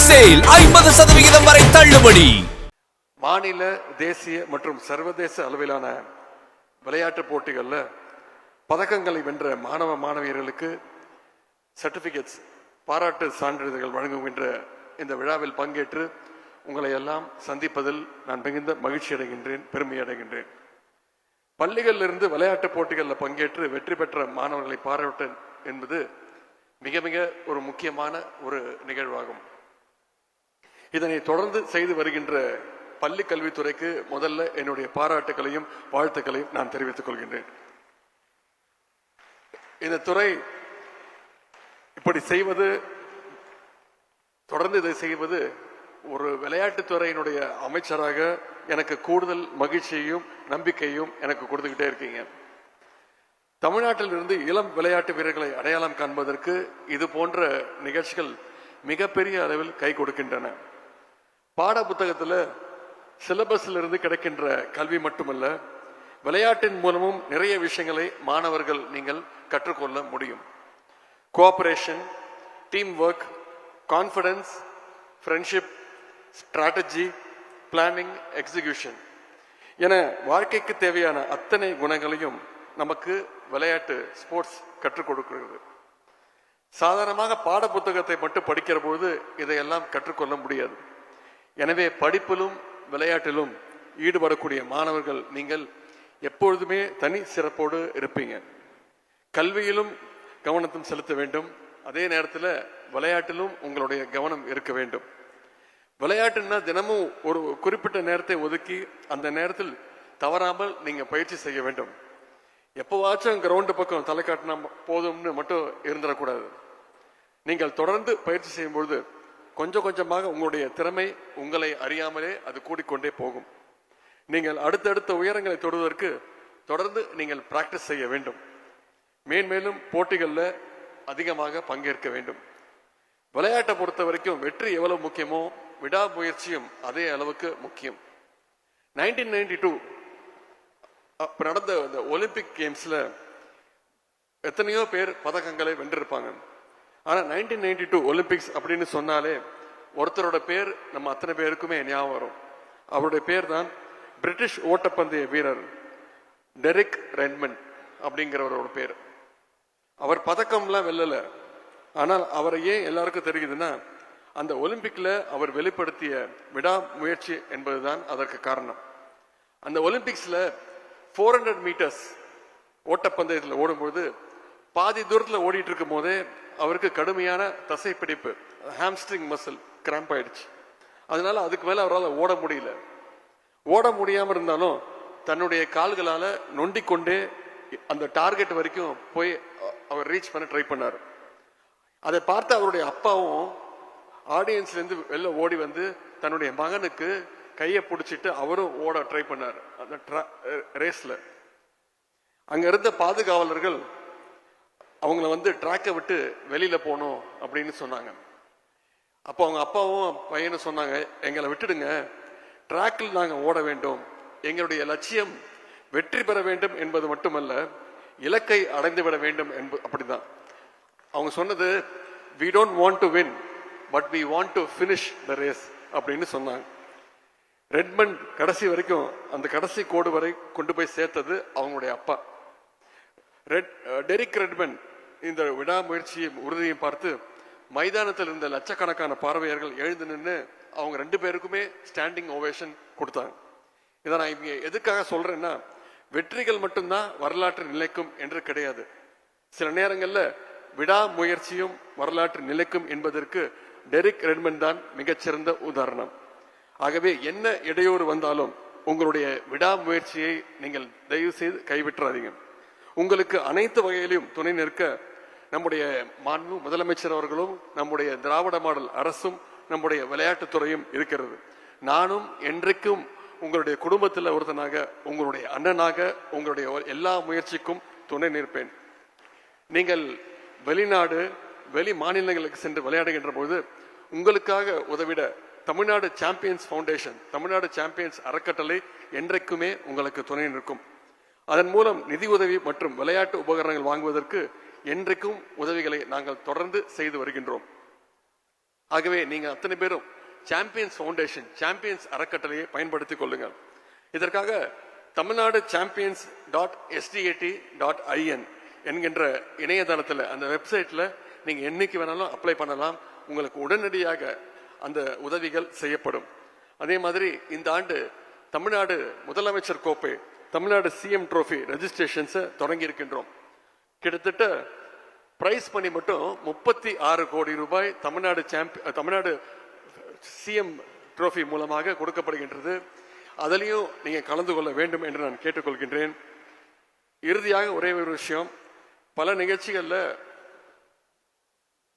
Sale 50% வரை தள்ளுபடி. மாநில, தேசிய மற்றும் சர்வதேச அளவிலான விளையாட்டு போட்டிகளில் பதக்கங்களை வென்ற மாணவ மாணவியர்களுக்கு சர்டிபிகேட்ஸ், பாராட்டு சான்றிதழ்கள் வழங்குகின்ற இந்த விழாவில் பங்கேற்று உங்களை எல்லாம் சந்திப்பதில் நான் மிகுந்த மகிழ்ச்சி அடைகின்றேன், பெருமை அடைகின்றேன். பள்ளிகளிலிருந்து விளையாட்டு போட்டிகளில் பங்கேற்று வெற்றி பெற்ற மாணவர்களை பாராட்ட என்பது மிக மிக ஒரு முக்கியமான ஒரு நிகழ்வாகும். இதனை தொடர்ந்து செய்து வருகின்ற பள்ளி கல்வித்துறைக்கு முதல்ல என்னுடைய பாராட்டுகளையும் வாழ்த்துக்களையும் நான் தெரிவித்துக் கொள்கின்றேன். இந்த துறை இப்படி செய்வது, தொடர்ந்து இதை செய்வது ஒரு விளையாட்டுத்துறையினுடைய அமைச்சராக எனக்கு கூடுதல் மகிழ்ச்சியையும் நம்பிக்கையும் எனக்கு கொடுத்துக்கிட்டே இருக்கீங்க. தமிழ்நாட்டில் இருந்து இளம் விளையாட்டு வீரர்களை அடையாளம் காண்பதற்கு இது போன்ற நிகழ்ச்சிகள் மிகப்பெரிய அளவில் கை கொடுக்கின்றன. பாட புத்தகத்தில் சிலபஸ்ல இருந்து கிடைக்கின்ற கல்வி மட்டுமல்ல, விளையாட்டின் மூலமும் நிறைய விஷயங்களை மாணவர்கள் நீங்கள் கற்றுக்கொள்ள முடியும். Cooperation, team work, confidence, friendship, strategy, planning, execution என வாழ்க்கைக்கு தேவையான அத்தனை குணங்களையும் நமக்கு விளையாட்டு ஸ்போர்ட்ஸ் கற்றுக் கொடுக்கிறது. சாதாரணமாக பாட புத்தகத்தை மட்டும் படிக்கிற போது இதையெல்லாம் கற்றுக்கொள்ள முடியாது. எனவே படிப்பிலும் விளையாட்டிலும் ஈடுபடக்கூடிய மாணவர்கள் நீங்கள் எப்பொழுதுமே தனி சிறப்போடு இருப்பீங்க. கல்வியிலும் கவனத்தும் செலுத்த வேண்டும், அதே நேரத்தில் விளையாட்டிலும் உங்களுடைய கவனம் இருக்க வேண்டும். விளையாட்டுன்னா தினமும் ஒரு குறிப்பிட்ட நேரத்தை ஒதுக்கி அந்த நேரத்தில் தவறாமல் நீங்க பயிற்சி செய்ய வேண்டும். எப்போவாச்சும் கிரவுண்டு பக்கம் தலை காட்டினா போதும்னு மட்டும் இருந்துடக்கூடாது. நீங்கள் தொடர்ந்து பயிற்சி செய்யும் பொழுது கொஞ்சம் கொஞ்சமாக உங்களுடைய திறமை உங்களை அறியாமலே அது கூடிக்கொண்டே போகும். நீங்கள் அடுத்தடுத்த உயரங்களை தொடுவதற்கு தொடர்ந்து நீங்கள் பிராக்டிஸ் செய்ய வேண்டும். மேன்மேலும் போட்டிகளில் அதிகமாக பங்கேற்க வேண்டும். விளையாட்டை பொறுத்த வரைக்கும் வெற்றி எவ்வளவு முக்கியமோ விடாமுயற்சியும் அதே அளவுக்கு முக்கியம். 1992 நடந்த இந்த ஒலிம்பிக் கேம்ஸ்ல எத்தனையோ பேர் பதக்கங்களை வென்றிருப்பாங்க. ஆனா 1992 ஒலிம்பிக்ஸ் அப்படின்னு சொன்னாலே ஒருத்தரோட பேர் நம்ம அத்தனை பேருக்குமே ஞாபகம் வரும். அவருடைய பேர் தான் பிரிட்டிஷ் ஓட்டப்பந்தய வீரர் டெரிக் ரெட்மண்ட் அப்படிங்கிறவரோட பேர். அவர் பதக்கம்லாம் வெல்லல, ஆனால் அவரை ஏன் எல்லாருக்கும் தெரியுதுன்னா அந்த ஒலிம்பிக்ல அவர் வெளிப்படுத்திய விடாமுயற்சி என்பதுதான் அதற்கு காரணம். அந்த ஒலிம்பிக்ஸ்ல 400 மீட்டர்ஸ் ஓட்டப்பந்தயத்தில் ஓடும்போது பாதி தூரத்தில் ஓடிட்டு இருக்கும் போதே அவருக்கு கடுமையான தசை பிடிப்பு, ஹாம்ஸ்ட்ரிங் மசில் கிராம்ப் ஆயிடுச்சு. அதனால அதுக்கு மேல அவரால் ஓட முடியல. ஓட முடியாம இருந்தாலும் தன்னுடைய கால்களால நொண்டிக்கொண்டே அந்த டார்கெட் வரைக்கும் போய் அவர் ரீச் பண்ண ட்ரை பண்ணார். அதை பார்த்து அவருடைய அப்பாவும் ஆடியன்ஸ்ல இருந்து வெளில ஓடி வந்து தன்னுடைய மகனுக்கு கையை பிடிச்சிட்டு அவரும் ஓட ட்ரை பண்ணார் அந்த ரேஸ்ல. அங்க இருந்த பாதுகாவலர்கள் அவங்கள வந்து ட்ராக்கை விட்டு வெளியில போகணும் அப்படின்னு சொன்னாங்க. அப்போ அவங்க அப்பாவும் பையனும் சொன்னாங்க, எங்களை விட்டுடுங்க, ட்ராக்கில் நாங்கள் ஓட வேண்டும், எங்களுடைய லட்சியம் வெற்றி பெற வேண்டும் என்பது மட்டுமல்ல, இலக்கை அடைந்து விட வேண்டும் என்பது. அப்படிதான் அவங்க சொன்னது, we don't want to win but we want to finish the race அப்படின்னு சொன்னாங்க. ரெட்மண்ட் கடைசி வரைக்கும் அந்த கடைசி கோடு வரை கொண்டு போய் சேர்த்தது அவங்களுடைய அப்பா. டெரிக் ரெட்மண்ட் இந்த விடாமுயற்சியும் உறுதியையும் பார்த்து மைதானத்தில் இருந்த லட்சக்கணக்கான பார்வையர்கள் எழுந்து நின்று அவங்க 2 பேருக்குமே ஸ்டாண்டிங் ஓவேஷன் கொடுத்தாங்க. இதை நான் இங்க எதுக்காக சொல்றேன்னா, வெற்றிகள் மட்டும்தான் வரலாற்று நிலைக்கும் என்று கிடையாது. சில நேரங்கள்ல விடாமுயற்சியும் வரலாற்று நிலைக்கும் என்பதற்கு டெரிக் ரெட்மண்ட் தான் மிகச்சிறந்த உதாரணம். ஆகவே என்ன இடையூறு வந்தாலும் உங்களுடைய விடாமுயற்சியை நீங்கள் தயவு செய்து கைவிட்டுறாதீங்க. உங்களுக்கு அனைத்து வகையிலும் துணை நிற்க நம்முடைய மாண்பு முதலமைச்சர் அவர்களும் நம்முடைய திராவிட மாடல் அரசும் நம்முடைய விளையாட்டுத்துறையும் இருக்கிறது. நானும் என்றைக்கும் உங்களுடைய குடும்பத்தில் ஒருத்தனாக, உங்களுடைய அண்ணனாக உங்களுடைய எல்லா முயற்சிக்கும் துணை நிற்பேன். நீங்கள் வெளிநாடு வெளி மாநிலங்களுக்கு சென்று விளையாடுகின்ற போது உங்களுக்காக உதவிட Tamil Nadu champions foundation, Tamil Nadu champions அறக்கட்டளை என்றைக்குமே உங்களுக்கு துணை நிற்கும். அதன் மூலம் நிதி உதவி மற்றும் விளையாட்டு உபகரணங்கள் வாங்குவதற்கு என்றைக்கும் உதவிகளை நாங்கள் தொடர்ந்து செய்து வருகின்றோம். ஆகவே நீங்க அத்தனை பேரும் சாம்பியன்ஸ் ஃபவுண்டேஷன், சாம்பியன்ஸ் அறக்கட்டளையை பயன்படுத்திக் கொள்ளுங்கள். இதற்காக தமிழ்நாடு champions.sdat.in என்கின்ற இணையதளத்தில், அந்த வெப்சைட்ல நீங்க என்னைக்கு வேணாலும் அப்ளை பண்ணலாம். உங்களுக்கு உடனடியாக அந்த உதவிகள் செய்யப்படும். அதே மாதிரி இந்த ஆண்டு தமிழ்நாடு முதலமைச்சர் கோப்பை, தமிழ்நாடு சிஎம் ட்ரோஃபி ரெஜிஸ்ட்ரேஷன்ஸ் தொடங்கி இருக்கின்றோம். கிட்டத்தட்ட பிரைஸ் பண்ணி மட்டும் 36 கோடி ரூபாய் தமிழ்நாடு சிஎம் ட்ரோஃபி மூலமாக கொடுக்கப்படுகின்றது. அதிலையும் நீங்க கலந்து கொள்ள வேண்டும் என்று நான் கேட்டுக்கொள்கின்றேன். இறுதியாக ஒரே ஒரு விஷயம், பல நிகழ்ச்சிகள்ல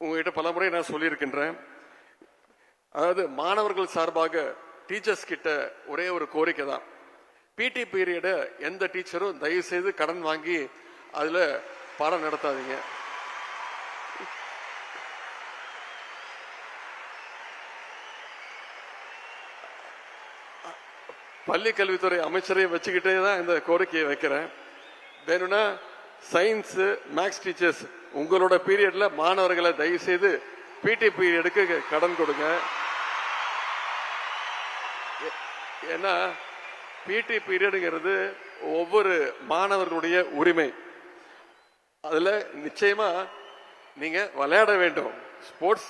உங்ககிட்ட பல முறை நான் சொல்லியிருக்கின்றேன். அதாவது மாணவர்கள் சார்பாக டீச்சர்ஸ் கிட்ட ஒரே ஒரு கோரிக்கை தான், பிடி பீரியட எந்த டீச்சரும் தயவு செய்து கடன் வாங்கி அதுல பாடம் நடத்தாதீங்க. பள்ளி கல்வித்துறை அமைச்சரை வச்சுக்கிட்டே தான் இந்த கோரிக்கையை வைக்கிறேன். வேணும்னா சயின்ஸ் மேக்ஸ் டீச்சர்ஸ் உங்களோட பீரியட்ல மாணவர்களை தயவு செய்து பிடி பீரியடுக்கு கடன் கொடுங்க. ஏன்னா பிடி பீரியடுங்கிறது ஒவ்வொரு மாணவர்களுடைய உரிமை. அதுல நிச்சயமா நீங்க விளையாட வேண்டும், ஸ்போர்ட்ஸ்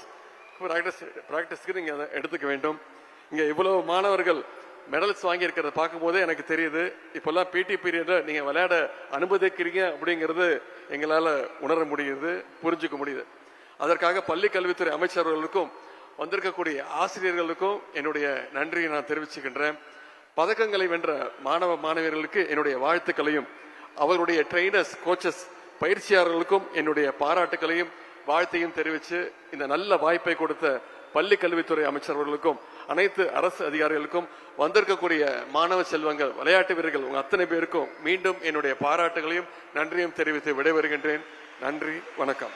பிராக்டிஸ்க்கு நீங்க அதை எடுத்துக்க வேண்டும். இங்க இவ்வளவு மாணவர்கள் மெடல்ஸ் வாங்கி இருக்கிறத பார்க்கும் போதே எனக்கு தெரியுது, இப்பெல்லாம் பிடி பீரியட்ல நீங்க விளையாட அனுமதிக்கிறீங்க அப்படிங்கிறது எங்களால உணர முடியுது, புரிஞ்சுக்க முடியுது. அதற்காக பள்ளி கல்வித்துறை அமைச்சர்களுக்கும் வந்திருக்கக்கூடிய ஆசிரியர்களுக்கும் என்னுடைய நன்றியை நான் தெரிவிச்சுக்கின்றேன். பதக்கங்களை வென்ற மாணவ மாணவியர்களுக்கு என்னுடைய வாழ்த்துக்களையும், அவர்களுடைய ட்ரெயினர்ஸ், கோச்சஸ், பயிற்சியாளர்களுக்கும் என்னுடைய பாராட்டுகளையும் வாழ்த்தையும் தெரிவித்து இந்த நல்ல வாய்ப்பை கொடுத்த பள்ளி கல்வித்துறை அமைச்சர்களுக்கும் அனைத்து அரசு அதிகாரிகளுக்கும் வந்திருக்கக்கூடிய மாணவ செல்வங்கள், விளையாட்டு வீரர்கள் உங்க அத்தனை பேருக்கும் மீண்டும் என்னுடைய பாராட்டுகளையும் நன்றியும் தெரிவித்து விடைபெறுகின்றேன். நன்றி, வணக்கம்.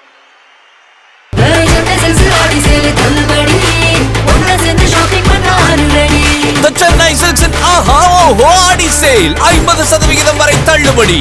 The Chennai Silks in Aha Oho Adi Sale 50% வரை தள்ளுபடி.